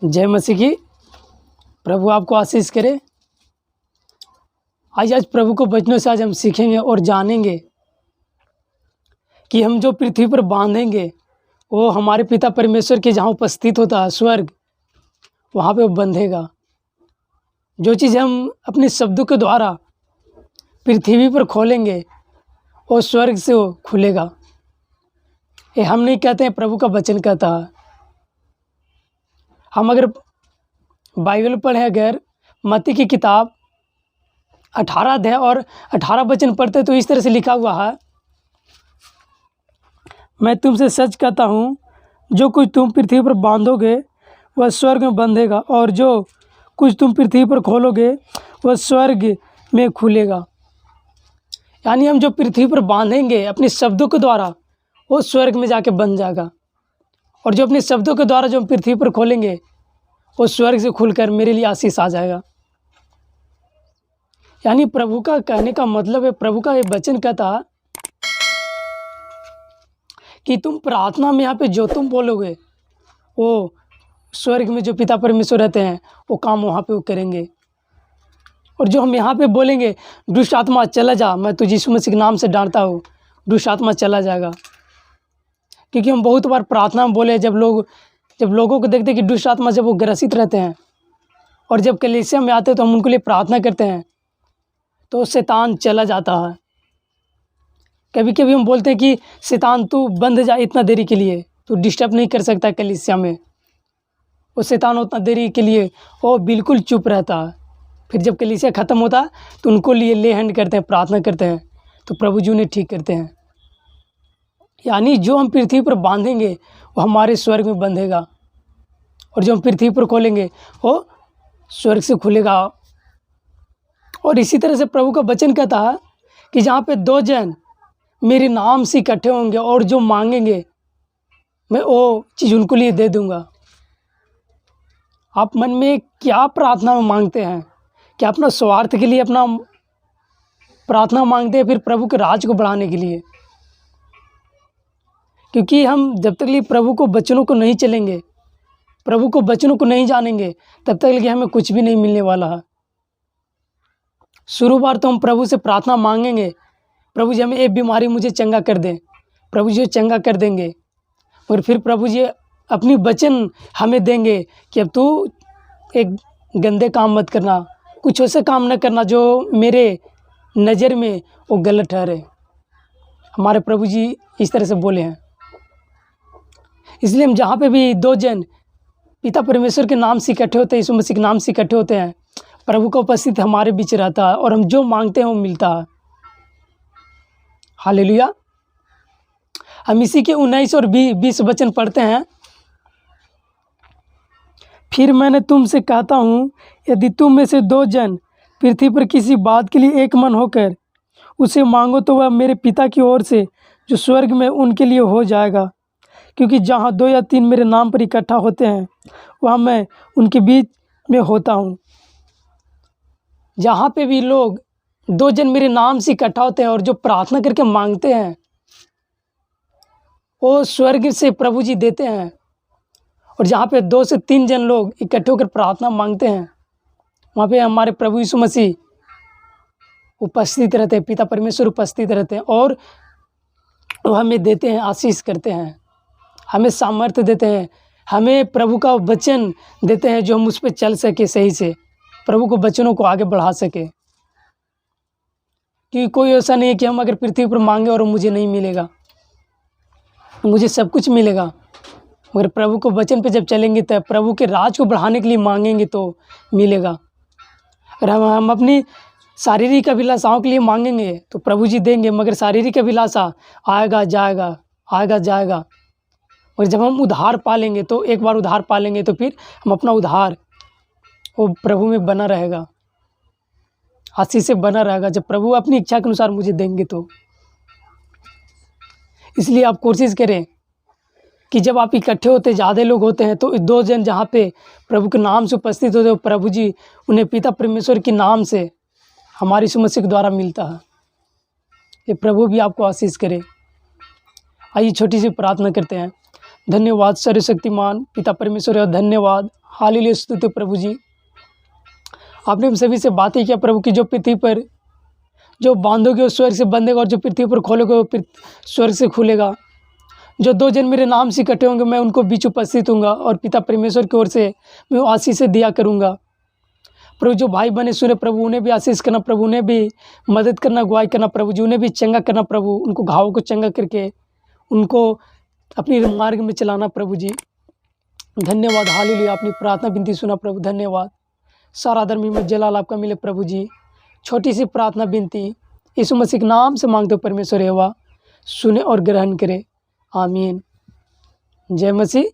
जय मसीह की। प्रभु आपको आशीष करे। आज प्रभु को वचनों से आज हम सीखेंगे और जानेंगे कि हम जो पृथ्वी पर बांधेंगे वो हमारे पिता परमेश्वर के जहाँ उपस्थित होता है स्वर्ग, वहाँ पे वो बंधेगा। जो चीज़ हम अपने शब्दों के द्वारा पृथ्वी पर खोलेंगे वो स्वर्ग से वो खुलेगा। ये हम नहीं कहते हैं, प्रभु का वचन कहता है। हम अगर बाइबल पढ़े, अगर मत्ती की किताब 18 अध्याय और 18 वचन पढ़ते तो इस तरह से लिखा हुआ है, मैं तुमसे सच कहता हूँ, जो कुछ तुम पृथ्वी पर बांधोगे वह स्वर्ग में बंधेगा, और जो कुछ तुम पृथ्वी पर खोलोगे वह स्वर्ग में खुलेगा। यानी हम जो पृथ्वी पर बांधेंगे अपने शब्दों के द्वारा वो स्वर्ग में जाके बन जाएगा, और जो अपने शब्दों के द्वारा जो हम पृथ्वी पर खोलेंगे वो स्वर्ग से खुलकर मेरे लिए आशीष आ जाएगा। यानी प्रभु का कहने का मतलब है, प्रभु का ये वचन कहता कि तुम प्रार्थना में यहाँ पे जो तुम बोलोगे वो स्वर्ग में जो पिता परमेश्वर रहते हैं वो काम वहाँ पे वो करेंगे। और जो हम यहाँ पे बोलेंगे दुष्ट आत्मा चला जा, मैं तुझे यीशु मसीह के नाम से डांटता हूँ, दुष्ट आत्मा चला जाएगा। क्योंकि हम बहुत बार प्रार्थना में बोले, जब लोगों को देखते कि दुष्ट आत्मा जब वो ग्रसित रहते हैं और जब कलीसिया में आते हैं तो हम उनके लिए प्रार्थना करते हैं तो शैतान चला जाता है। कभी कभी हम बोलते हैं कि शैतान तू बंद जा इतना देरी के लिए, तू डिस्टर्ब नहीं कर सकता कलीसिया में। वो शैतान उतना देरी के लिए वो बिल्कुल चुप रहता है। फिर जब कलीसिया ख़त्म होता है तो उनको लिए ले हैंड करते हैं, प्रार्थना करते हैं, तो प्रभु जी उन्हें ठीक करते हैं। यानी जो हम पृथ्वी पर बांधेंगे वो हमारे स्वर्ग में बंधेगा, और जो हम पृथ्वी पर खोलेंगे वो स्वर्ग से खुलेगा। और इसी तरह से प्रभु का वचन कहता है कि जहाँ पे दो जन मेरे नाम से इकट्ठे होंगे और जो मांगेंगे मैं वो चीज़ उनको लिए दे दूँगा। आप मन में क्या प्रार्थना में मांगते हैं? क्या अपना स्वार्थ के लिए अपना प्रार्थना मांगते हैं, फिर प्रभु के राज को बढ़ाने के लिए? क्योंकि हम जब तक लिए प्रभु को वचनों को नहीं चलेंगे, प्रभु को वचनों को नहीं जानेंगे, तब तक लिए हमें कुछ भी नहीं मिलने वाला है। शुरू बार तो हम प्रभु से प्रार्थना मांगेंगे, प्रभु जी हमें एक बीमारी मुझे चंगा कर दें, प्रभु जी चंगा कर देंगे। और फिर प्रभु जी अपनी वचन हमें देंगे कि अब तू एक गंदे काम मत करना, कुछ ऐसा काम न करना जो मेरे नज़र में वो गलत ठहरे। हमारे प्रभु जी इस तरह से बोले हैं। इसलिए हम जहाँ पे भी दो जन पिता परमेश्वर के नाम से इकट्ठे होते हैं, यीशु मसीह के नाम से इकट्ठे होते हैं, प्रभु का उपस्थित हमारे बीच रहता है और हम जो मांगते हैं वो मिलता है। हालेलुया। हम इसी के 19 और 20 वचन पढ़ते हैं। फिर मैंने तुमसे कहता हूँ, यदि तुम में से दो जन पृथ्वी पर किसी बात के लिए एक मन होकर उसे मांगो तो वह मेरे पिता की ओर से जो स्वर्ग में उनके लिए हो जाएगा। क्योंकि जहाँ 2 या 3 मेरे नाम पर इकट्ठा होते हैं वहाँ मैं उनके बीच में होता हूँ। जहाँ पे भी लोग 2 जन मेरे नाम से इकट्ठा होते हैं और जो प्रार्थना करके मांगते हैं वो स्वर्ग से प्रभु जी देते हैं। और जहाँ पे 2 से 3 जन लोग इकट्ठे होकर प्रार्थना मांगते हैं वहाँ पे हमारे प्रभु यीशु मसीह उपस्थित रहते हैं, पिता परमेश्वर उपस्थित रहते हैं और वो हमें देते हैं, आशीष करते हैं, हमें सामर्थ्य देते हैं, हमें प्रभु का वचन देते हैं जो हम उस पर चल सके, सही से प्रभु को वचनों को आगे बढ़ा सके। क्योंकि कोई ऐसा नहीं है कि हम अगर पृथ्वी पर मांगे और मुझे नहीं मिलेगा, मुझे सब कुछ मिलेगा। मगर प्रभु को वचन पे जब चलेंगे तब प्रभु के राज को बढ़ाने के लिए मांगेंगे तो मिलेगा। अगर हम अपनी शारीरिक अभिलाषाओं के लिए मांगेंगे तो प्रभु जी देंगे, मगर शारीरिक अभिलाषा आएगा जाएगा, आएगा जाएगा। और जब हम उधार पालेंगे तो एक बार उधार पालेंगे तो फिर हम अपना उधार वो प्रभु में बना रहेगा, आशीष से बना रहेगा, जब प्रभु अपनी इच्छा के अनुसार मुझे देंगे तो। इसलिए आप कोशिश करें कि जब आप इकट्ठे होते, ज़्यादा लोग होते हैं, तो 2 जन जहाँ पे प्रभु के नाम से उपस्थित होते हैं, प्रभु जी उन्हें पिता परमेश्वर के नाम से हमारे यीशु मसीह के द्वारा मिलता है। ये प्रभु भी आपको आशीष करे। आइए छोटी सी प्रार्थना करते हैं। धन्यवाद सर्वशक्तिमान पिता परमेश्वर, धन्यवाद। हालेलुया, स्तुति प्रभु जी। आपने हम सभी से बातें किया प्रभु की, जो पृथ्वी पर जो बांधोगे वो स्वर्ग से बंधेगा, और जो पृथ्वी पर खोलोगे वो स्वर्ग से खुलेगा। जो दो जन मेरे नाम से इकट्ठे होंगे मैं उनको बीच उपस्थित हूँगा, और पिता परमेश्वर की ओर से मैं वो आशीष दिया करूँगा। प्रभु जो भाई बने सुने प्रभु, उन्हें भी आशीष करना प्रभु, उन्हें भी मदद करना, अगुवाई करना प्रभु जी, उन्हें भी चंगा करना प्रभु, उनको घावों को चंगा करके उनको अपनी मार्ग में चलाना प्रभु जी। धन्यवाद, हालेलुया। अपनी प्रार्थना विनती सुना प्रभु, धन्यवाद। सारा आदर में जलाल आपका मिले प्रभु जी। छोटी सी प्रार्थना विनती यीशु मसीह के नाम से मांगते हो परमेश्वर, यहोवा सुने और ग्रहण करे, आमीन। जय मसीह।